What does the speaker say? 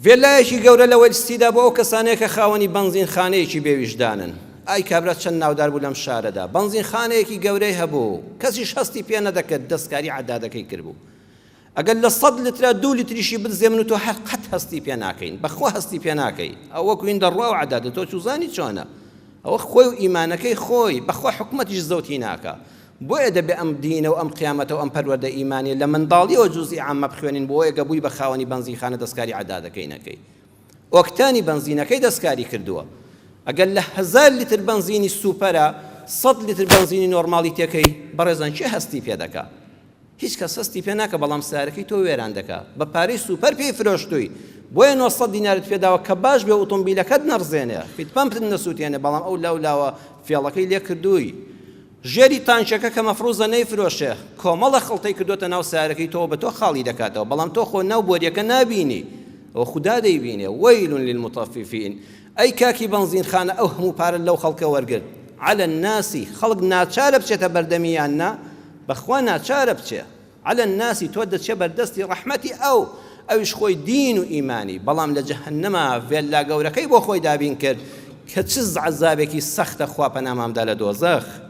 ڤێلایەکی گەورە لە وەرزیدا بۆ ئەو کەسانەیە کە خاوەنی بەنزینخانەیەکی بێویژدانن. ئای کابرا چەند ناودار بوو لەم شارەدا، بەنزینخانەیەکی گەورەی هەبوو، کەسیش هەستی پێ نەدەکرد، دەستکاری عەدادەکەی کردبوو. ئەگەر لە 100 لترا 2 لتریشی بدزێمن و تۆ قەت هەستی پێ ناکەین، بەخوا هەستی پێ ناکەی. ئەو وەکو هین دەڕوا و عەدادە، تۆ چوزانی چۆنە؟ ئەوە خۆی و ئیمانەکەی خۆی، بەخوا حکومەتیش زەوتی ناکە. بۆیە دەبێ ئەم دینە و ئەم قیامەتە و ئەم پەروەردە ئیمانی لە منداڵیەوە جوزئی عامە بخوێنین، بۆ ئێگە بووی بە خاوەنی بەنزینخانە دەستکاری عەدادەکەی نەکەی. ئۆکتانی بەنزینەکەی دەستکاری کردووە. ئەگەر لە 1000 لیتر بەنزینی سوپەرە 100 لیتر بەنزینی نۆرماڵی تێکەی، بەڕێزان چی هەستی پێ دەکا؟ هیچ کەس هەستی پێ ناکە، بەڵام سارەکەی تۆ وێران دەکا. بە پارەی سوپەر پێی فرۆشتووی، بۆیە 900 دینارت پێداوە کە باش بێ ئۆتۆمبیلەکەت نەڕزێنێ، فیتپەمپت نەسووتێنێ، بەڵام ئەو لاولاوە فێڵەکەی لێ کردووی. ژێری تانچەکە کە مەفروزە نەیفرۆشێ، کۆمەڵە خەڵتەی کردوتە ناو سارەکەی تۆ، بە تۆ خاڵی دەکاتەوە، بەڵام تۆ خۆ ناو بۆریەکە نابینی، ئەو خوددا دەیبینێ. وەیل للمطەففین. ئەی کاکی بەنزینخانە، ئەو هەموو پارە لەو خەڵکە وەرگرت. على الناس، خەڵک ناچارە بچێتە بەردەمیان نا، بەخوا ناچارە بچێ. على الناس تۆ دەچێ بەردەستی ڕەحمەتی ئەویش خۆی دین و ئیمانی، بەڵام لە جەهەنەما ڤێلا گەورەکەی بۆ خۆی دابین کرد کە چ عەزابێکی سەختە خوا پەنامامدا لە دۆزەخ.